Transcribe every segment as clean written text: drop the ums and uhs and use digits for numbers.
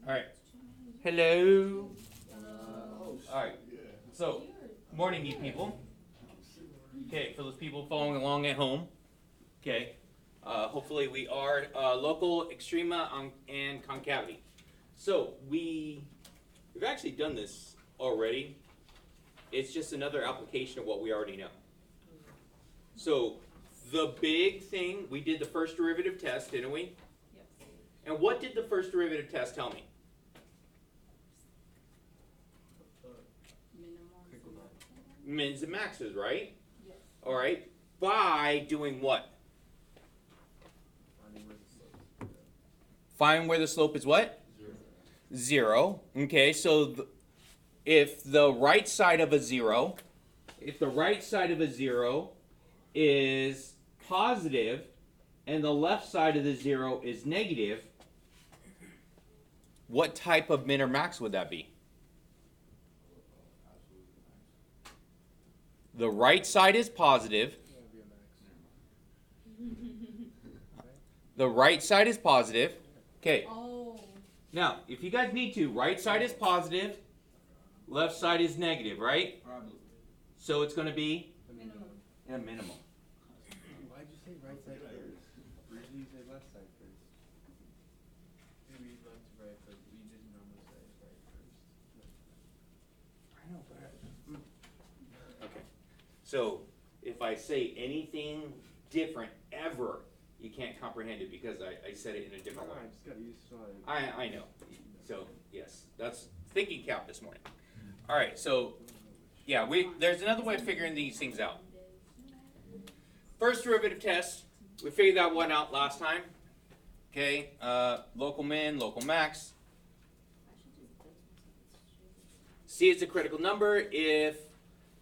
All right. Hello. All right. So, morning, you people. Okay, for those people following along at home. Okay. Hopefully we are local, Extrema, and Concavity. So we've actually done this already. It's just another application of what we already know. So the big thing, we did the first derivative test, didn't we? Yes. And what did the first derivative test tell me? Mins and maxes, right? Yes. All right. By doing what? Find where the slope is what? 0. Okay, so if the right side of a 0, is positive and the left side of the 0 is negative, what type of min or max would that be? The right side is positive. The right side is positive. Okay. Oh. Now, if you guys need to, right side is positive, left side is negative, right? Probably. So it's going to be Minimum. a minimum. Why'd you say right side first? Usually you say left side first. Maybe left to right, but we didn't normally say right first. I know, but okay. So if I say anything different ever, you can't comprehend it because I said it in a different way. I just got used to it. I know. So yes, that's thinking cap this morning. All right. So yeah, there's another way of figuring these things out. First derivative test, we figured that one out last time. Okay, local min, local max. C is a critical number if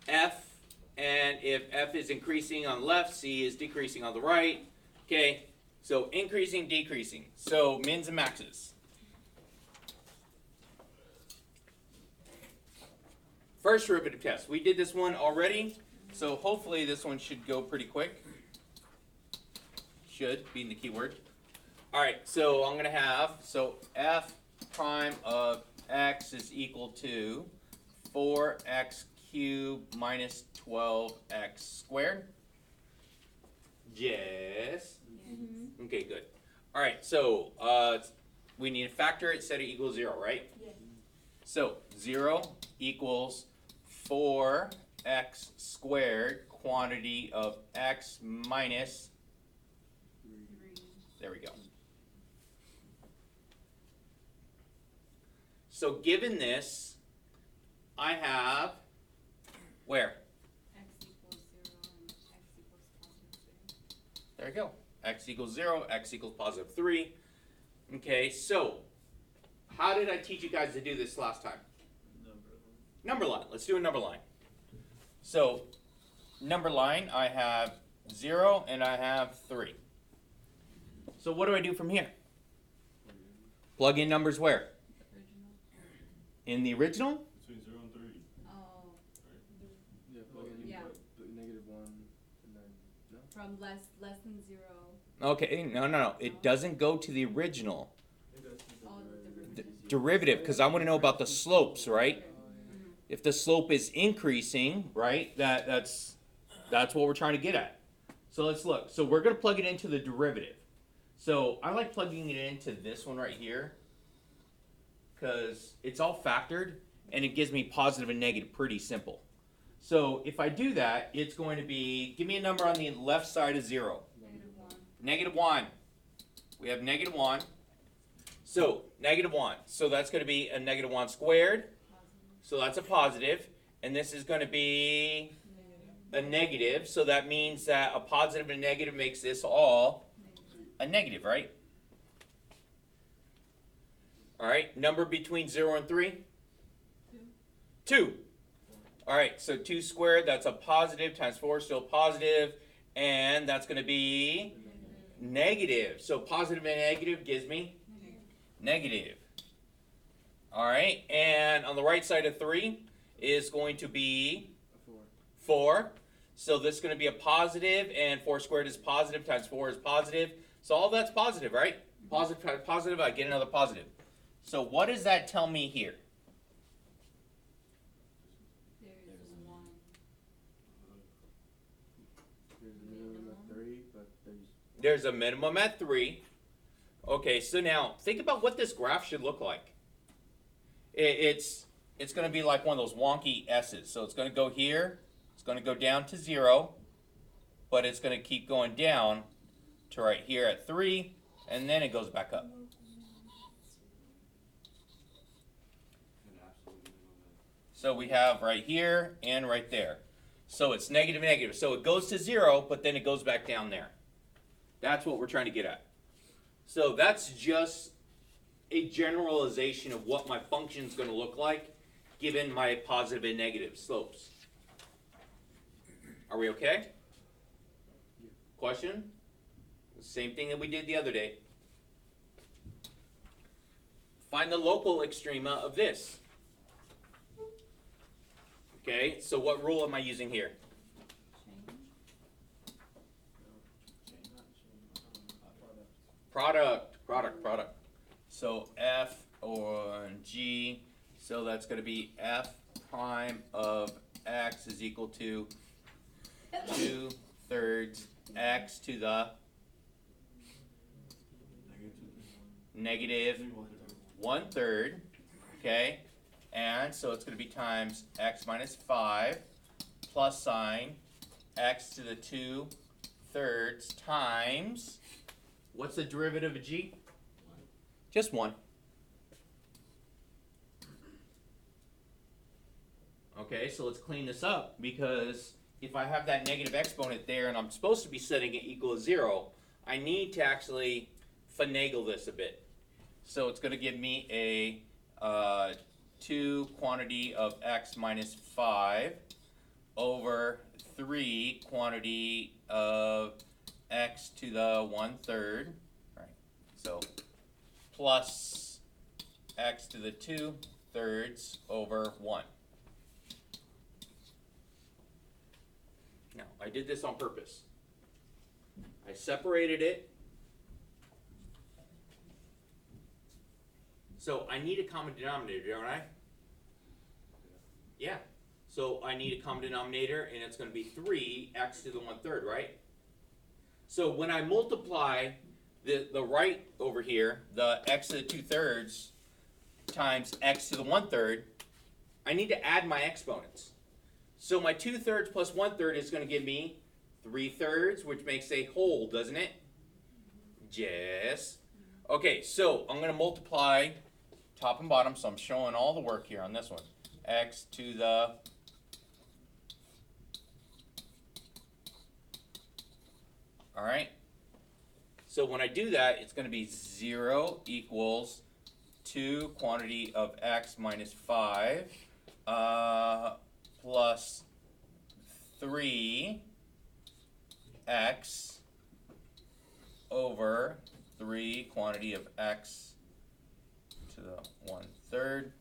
f is increasing on the left, C is decreasing on the right. Okay, so increasing, decreasing. So mins and maxes. First derivative test. We did this one already, so hopefully this one should go pretty quick. Should, being the key word. All right, so I'm going to have, so f prime of x is equal to 4x cubed minus 12x squared. Yes. Mm-hmm. Okay, good. All right, so we need to factor it, set it equals 0, right? Yes. So 0 equals 4x squared quantity of x minus, there we go. So given this, I have, where? X equals 0 and x equals positive 3. There we go. X equals 0, x equals positive 3. Okay, so how did I teach you guys to do this last time? Number line. Let's do a number line. So number line, I have 0 and I have 3. So what do I do from here? Plug in numbers where? Original. In the original? Between 0 and 3. Oh. Yeah, plug in Yeah. put -1 and then no. From less than 0. Okay, no. It doesn't go to the original Oh, the derivative because I want to know about the slopes, right? Mm-hmm. If the slope is increasing, right, that's what we're trying to get at. So let's look. So we're going to plug it into the derivative. So I like plugging it into this one right here because it's all factored and it gives me positive and negative pretty simple. So if I do that, it's going to be, give me a number on the left side of 0. -1. -1. We have -1. So -1. So that's going to be a -1 squared. So that's a positive. And this is going to be a negative. So that means that a positive and a negative makes this all a negative, right? All right. Number between 0 and 3? 2. All right. So 2 squared, that's a positive times 4, still positive. And that's going to be negative. So positive and negative gives me negative. All right. And on the right side of 3 is going to be 4. So this is going to be a positive, and 4 squared is positive times 4 is positive. So all that's positive, right? Positive times positive, I get another positive. So what does that tell me here? There's one. There's a minimum of 3, but There's a minimum at 3. Okay, so now think about what this graph should look like. It's going to be like one of those wonky S's. So it's going to go here, it's going to go down to 0, but it's going to keep going down to right here at 3, and then it goes back up. So we have right here and right there. So it's negative, negative. So it goes to 0, but then it goes back down there. That's what we're trying to get at. So that's just a generalization of what my function is going to look like given my positive and negative slopes. Are we okay? Question? Same thing that we did the other day. Find the local extrema of this. Okay, so what rule am I using here? Product. So F or G, so that's going to be F prime of X is equal to 2/3 X to the negative 1/3, okay? And so it's going to be times X minus 5 plus sign X to the 2/3 times, what's the derivative of G? Just 1. Okay, so let's clean this up, because if I have that negative exponent there and I'm supposed to be setting it equal to 0, I need to actually finagle this a bit. So it's going to give me a 2 quantity of X minus 5 over 3 quantity of X to the 1/3. Right. So plus X to the 2/3 over 1. Now, I did this on purpose. I separated it. So I need a common denominator, don't I? Yeah. So I need a common denominator, and it's going to be 3x to the 1/3, right? So when I multiply the right over here, the x to the 2/3 times x to the 1/3, I need to add my exponents. So my 2/3 plus 1/3 is going to give me 3/3, which makes a whole, doesn't it? Yes. Okay, so I'm going to multiply top and bottom, so I'm showing all the work here on this one. X to the all right. So when I do that, it's going to be 0 equals 2 quantity of x minus 5 plus 3x over 3 quantity of x to the 1/3.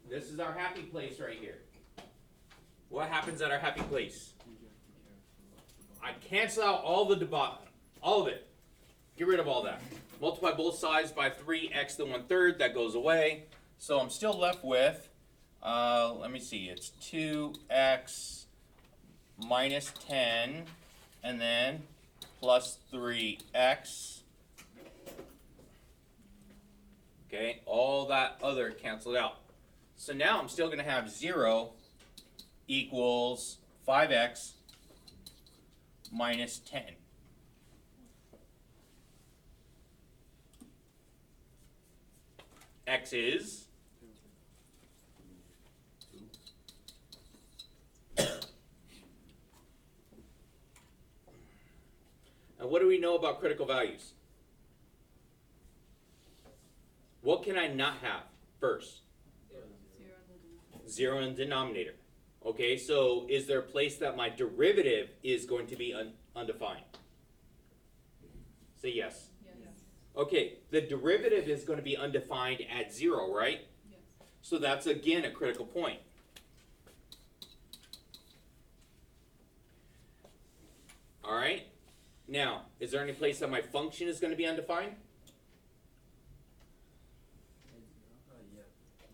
This is our happy place right here. What happens at our happy place? I cancel out all all of it. Get rid of all that. Multiply both sides by 3x to the 1/3. That goes away. So I'm still left with, let me see, it's 2x minus 10, and then plus 3x. Okay, all that other canceled out. So now I'm still going to have 0 equals 5x minus 10. X is and what do we know about critical values? What can I not have first? 0 in the denominator. Okay, so is there a place that my derivative is going to be undefined? Say yes. Yes. Okay, the derivative is going to be undefined at 0, right? Yes. So that's again a critical point. All right. Now, is there any place that my function is going to be undefined? Yeah.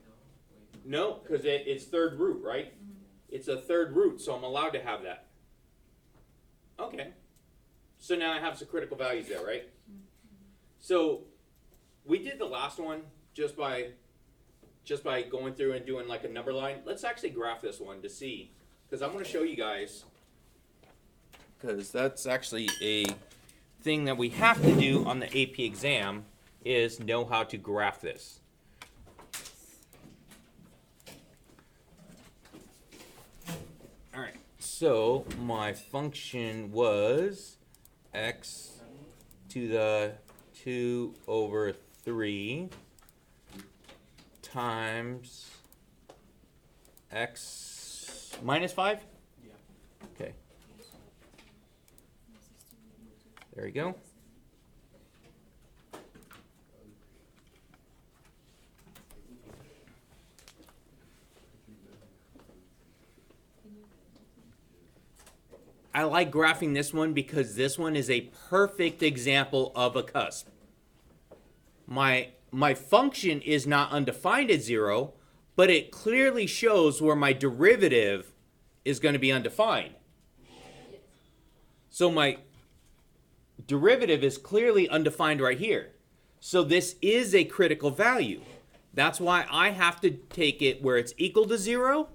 No. Wait. No, because it's third root, right? It's a third root, so I'm allowed to have that. Okay. So now I have some critical values there, right? So we did the last one just by going through and doing like a number line. Let's actually graph this one to see, because I'm going to show you guys, because that's actually a thing that we have to do on the AP exam is know how to graph this. All right, so my function was x to the 2 over 3 times x minus 5? Yeah. Okay. There you go. I like graphing this one because this one is a perfect example of a cusp. My function is not undefined at 0, but it clearly shows where my derivative is going to be undefined. So my derivative is clearly undefined right here. So this is a critical value. That's why I have to take it where it's equal to 0,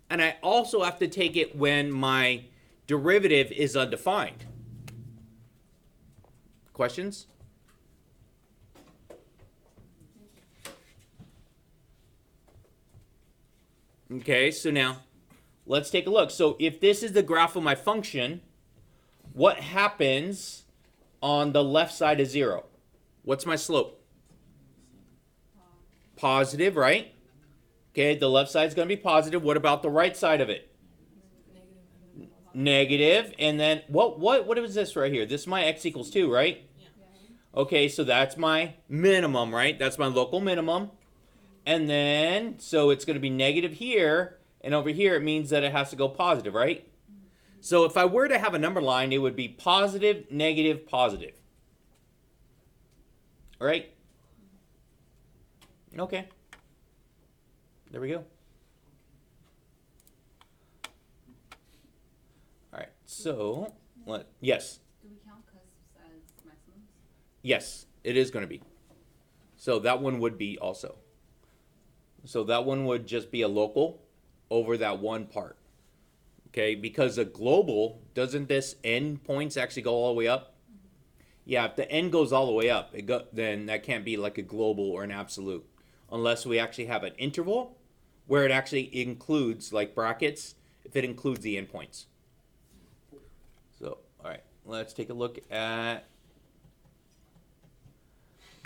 and I also have to take it when my derivative is undefined. Questions? Okay, so now let's take a look. So if this is the graph of my function, what happens on the left side of 0? What's my slope? Positive, right? Okay, the left side is going to be positive. What about the right side of it? Negative. And then what is this right here? This is my x equals 2, right? Okay, so that's my minimum, right? That's my local minimum. And then, so it's going to be negative here, and over here it means that it has to go positive, right? So if I were to have a number line, it would be positive, negative, positive. All right? Okay. There we go. All right, so, yes? Do we count cusps as maximums? Yes, it is going to be. So that one would be also. So that one would just be a local over that one part. Okay, because a global, doesn't this end points actually go all the way up? Yeah, if the end goes all the way up, then that can't be like a global or an absolute. Unless we actually have an interval where it actually includes, like brackets, if it includes the endpoints. So, all right, let's take a look at,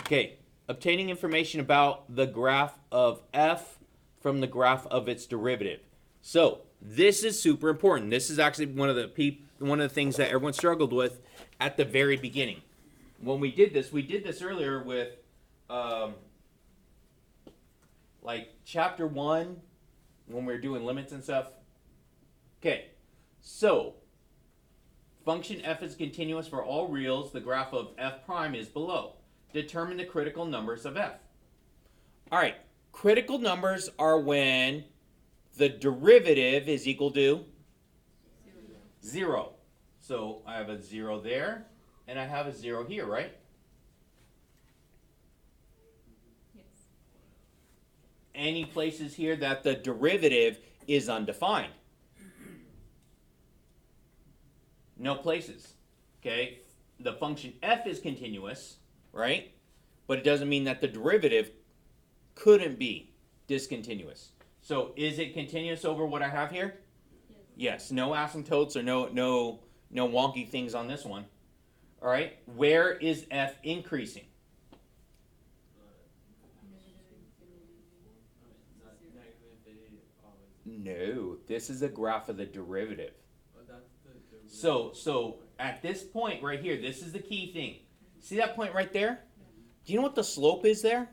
okay, obtaining information about the graph of f from the graph of its derivative. So this is super important. This is actually one of the things that everyone struggled with at the very beginning. When we did this earlier with like chapter 1 when we were doing limits and stuff. Okay, so function f is continuous for all reals. The graph of f prime is below. Determine the critical numbers of f. All right, critical numbers are when the derivative is equal to 0. So I have a 0 there, and I have a 0 here, right? Yes. Any places here that the derivative is undefined? No places. Okay, the function f is continuous, right? But it doesn't mean that the derivative couldn't be discontinuous. So is it continuous over what I have here? Yes. No asymptotes or no wonky things on this one. All right. Where is f increasing? No. This is a graph of the derivative. So at this point right here, this is the key thing. See that point right there? Do you know what the slope is there?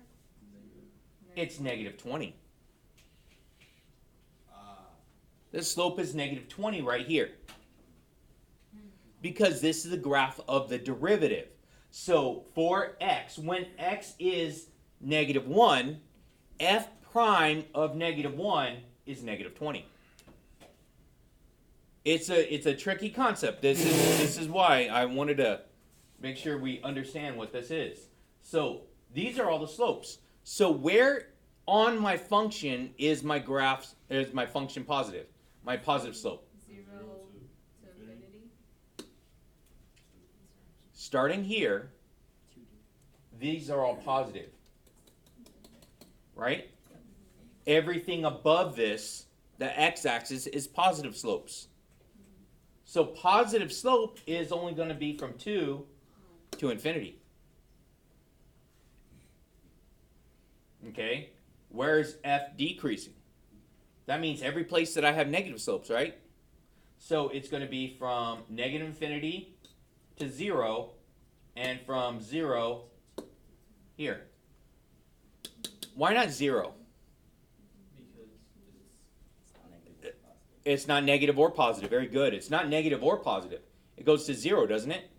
It's negative 20. This slope is negative 20 right here. Because this is the graph of the derivative. So for x, when x is -1, f prime of -1 is -20. It's a tricky concept. This is why I wanted to make sure we understand what this is. So these are all the slopes. So where on my function is my function positive? My positive slope. 0 to infinity. Starting here, these are all positive. Right? Everything above this, the x-axis, is positive slopes. So positive slope is only going to be from 2 to infinity. Okay? Where's f decreasing? That means every place that I have negative slopes, right? So it's going to be from -infinity to 0, and from 0 here. Why not 0? It's not negative or positive. Very good. It's not negative or positive. It goes to 0, doesn't it?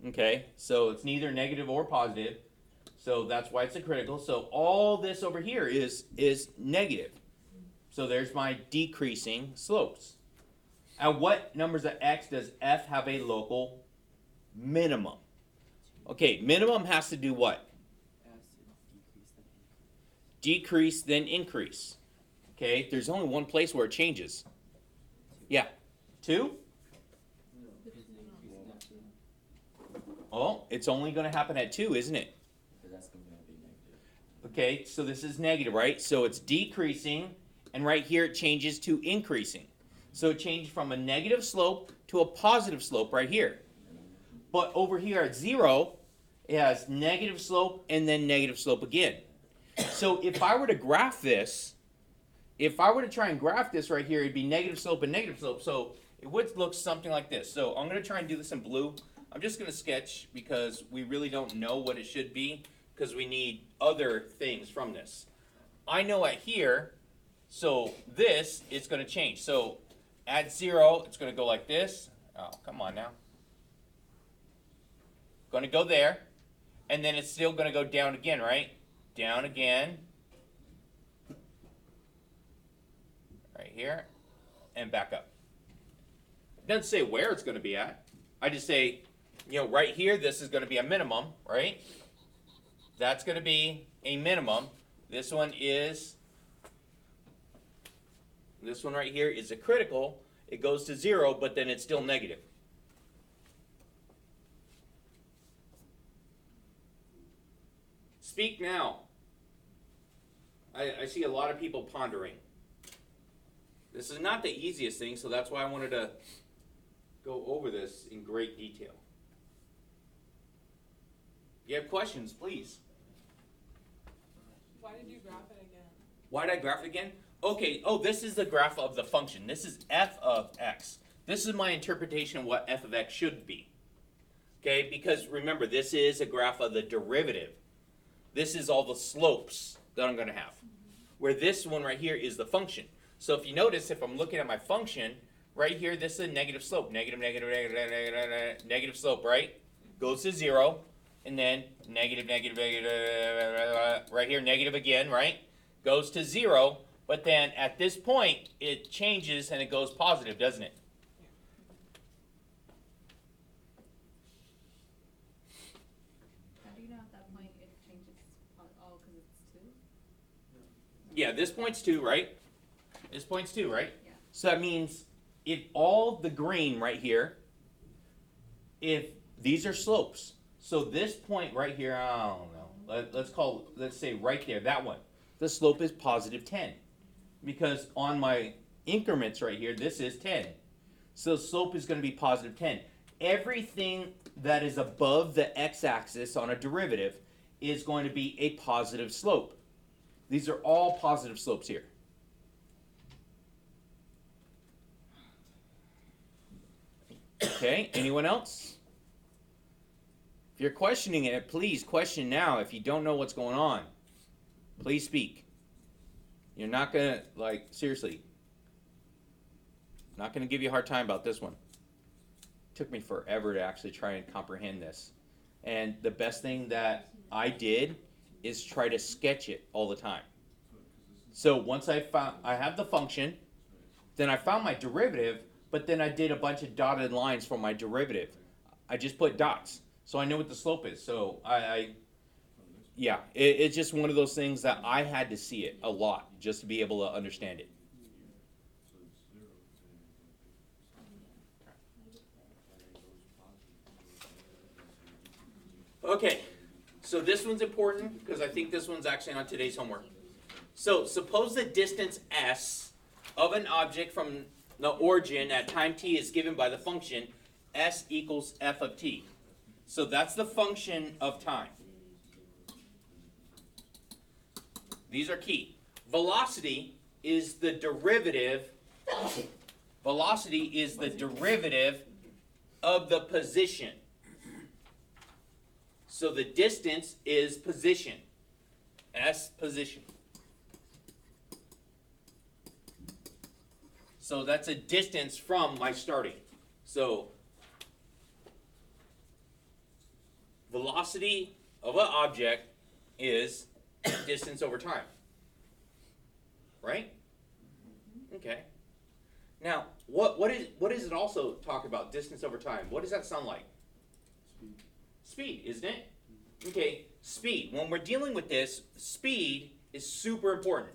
Okay, so it's neither negative or positive. So that's why it's a critical. So all this over here is negative. So there's my decreasing slopes. At what numbers of x does f have a local minimum? Okay, minimum has to do what? Decrease, then increase. Okay, there's only one place where it changes. Yeah. 2? Oh, it's only going to happen at 2, isn't it? Okay, so this is negative, right? So it's decreasing, and right here it changes to increasing. So it changed from a negative slope to a positive slope right here. But over here at 0, it has negative slope and then negative slope again. So if I were to graph this, if I were to try and graph this right here, it'd be negative slope and negative slope. So it would look something like this. So I'm going to try and do this in blue. I'm just going to sketch because we really don't know what it should be because we need other things from this. I know at here, so this is going to change. So at 0, it's going to go like this. Oh, come on now. Going to go there. And then it's still going to go down again, right? Down again. Right here. And back up. It doesn't say where it's going to be at. I just say, you know, right here, this is going to be a minimum, right? That's going to be a minimum. This one right here is a critical. It goes to 0, but then it's still negative. Speak now. I see a lot of people pondering. This is not the easiest thing, so that's why I wanted to go over this in great detail. If you have questions, please. Why did you graph it again? Why did I graph it again? Okay, this is the graph of the function. This is f of x. This is my interpretation of what f of x should be. Okay, because remember, this is a graph of the derivative. This is all the slopes that I'm going to have. Where this one right here is the function. So if you notice, if I'm looking at my function, right here, this is a negative slope. Negative slope, right? Goes to 0. And then negative, right here, negative again, right? Goes to 0. But then at this point, it changes and it goes positive, doesn't it? How do you know at that point it changes all because it's 2? Yeah, this point's 2, right? This point's 2, right? Yeah. So that means if all the green right here, if these are slopes, so this point right here, I don't know, let's say right there, that one, the slope is positive 10. Because on my increments right here, this is 10. So the slope is going to be positive 10. Everything that is above the x-axis on a derivative is going to be a positive slope. These are all positive slopes here. Okay, anyone else? If you're questioning it, please question now. If you don't know what's going on, please speak. You're not going to, seriously, not going to give you a hard time about this one. took me forever to actually try and comprehend this. And the best thing that I did is try to sketch it all the time. So once I have the function, then I found my derivative, but then I did a bunch of dotted lines for my derivative. I just put dots, so I know what the slope is. So it's just one of those things that I had to see it a lot just to be able to understand it. Okay, so this one's important because I think this one's actually on today's homework. So suppose the distance s of an object from the origin at time t is given by the function s equals f of t. So that's the function of time. These are key. Velocity is the derivative. Velocity is the derivative of the position. So the distance is position. S position. So that's a distance from my starting. So velocity of an object is distance over time. Right? Okay. Now, what does it also talk about, distance over time? What does that sound like? Speed, isn't it? Okay, speed. When we're dealing with this, speed is super important.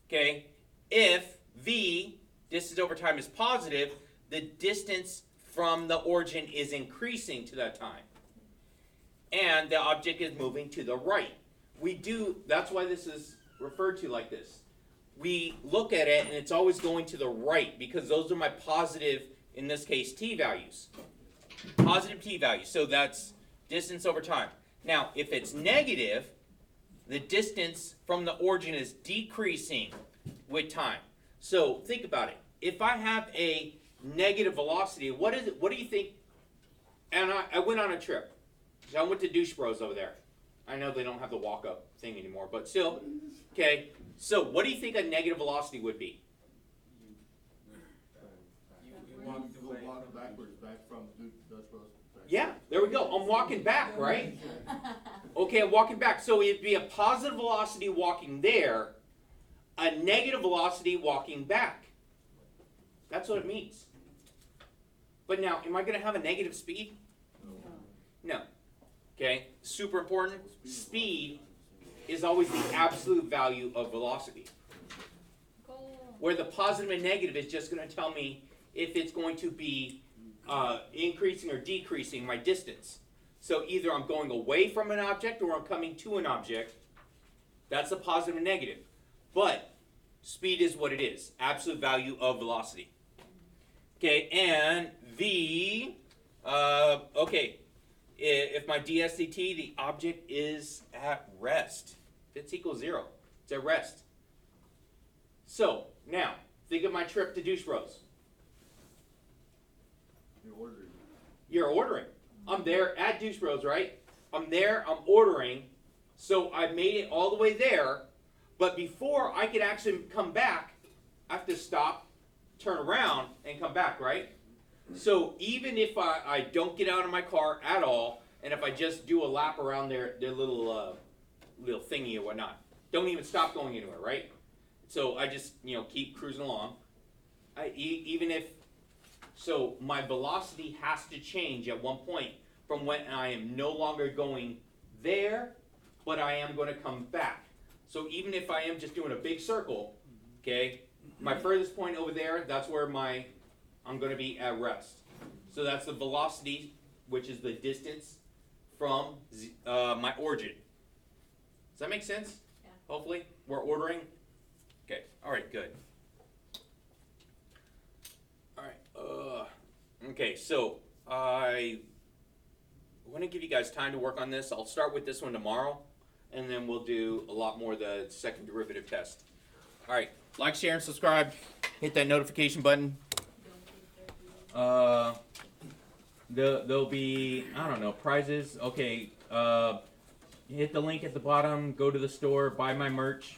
Okay? If v, distance over time, is positive, the distance from the origin is increasing to that time. And the object is moving to the right. That's why this is referred to like this. We look at it and it's always going to the right because those are my positive, in this case, t values. Positive t values. So that's distance over time. Now, if it's negative, the distance from the origin is decreasing with time. So think about it. If I have a negative velocity, what is it? What do you think? And I went on a trip. I went to Douche Bros over there. I know they don't have the walk-up thing anymore, but still. Okay, so what do you think a negative velocity would be? You walk backwards, back from Dutch Bros. Yeah, there we go. I'm walking back, right? Okay, I'm walking back. So it'd be a positive velocity walking there, a negative velocity walking back. That's what it means. But now, am I going to have a negative speed? No. Okay, super important. Speed is always the absolute value of velocity. Where the positive and negative is just going to tell me if it's going to be increasing or decreasing my distance. So either I'm going away from an object or I'm coming to an object. That's the positive and negative. But speed is what it is. Absolute value of velocity. Okay, and v, if my dsdt, the object is at rest. It's equals 0. It's at rest. So, now, think of my trip to Douche Bros. You're ordering. I'm there at Douche Bros, right? I'm there, I'm ordering. So I made it all the way there. But before I could actually come back, I have to stop, turn around, and come back, right? So even if I don't get out of my car at all, and if I just do a lap around their little thingy or whatnot, don't even stop going anywhere, right? So I just keep cruising along. So my velocity has to change at one point from when I am no longer going there, but I am going to come back. So even if I am just doing a big circle, okay, my furthest point over there, that's where I'm going to be at rest. So that's the velocity, which is the distance from my origin. Does that make sense? Yeah. Hopefully, we're ordering. Okay. All right. Good. All right. Okay. So I want to give you guys time to work on this. I'll start with this one tomorrow, and then we'll do a lot more of the second derivative test. All right. Like, share, and subscribe. Hit that notification button. There'll be, I don't know, prizes. Okay. Hit the link at the bottom. Go to the store. Buy my merch.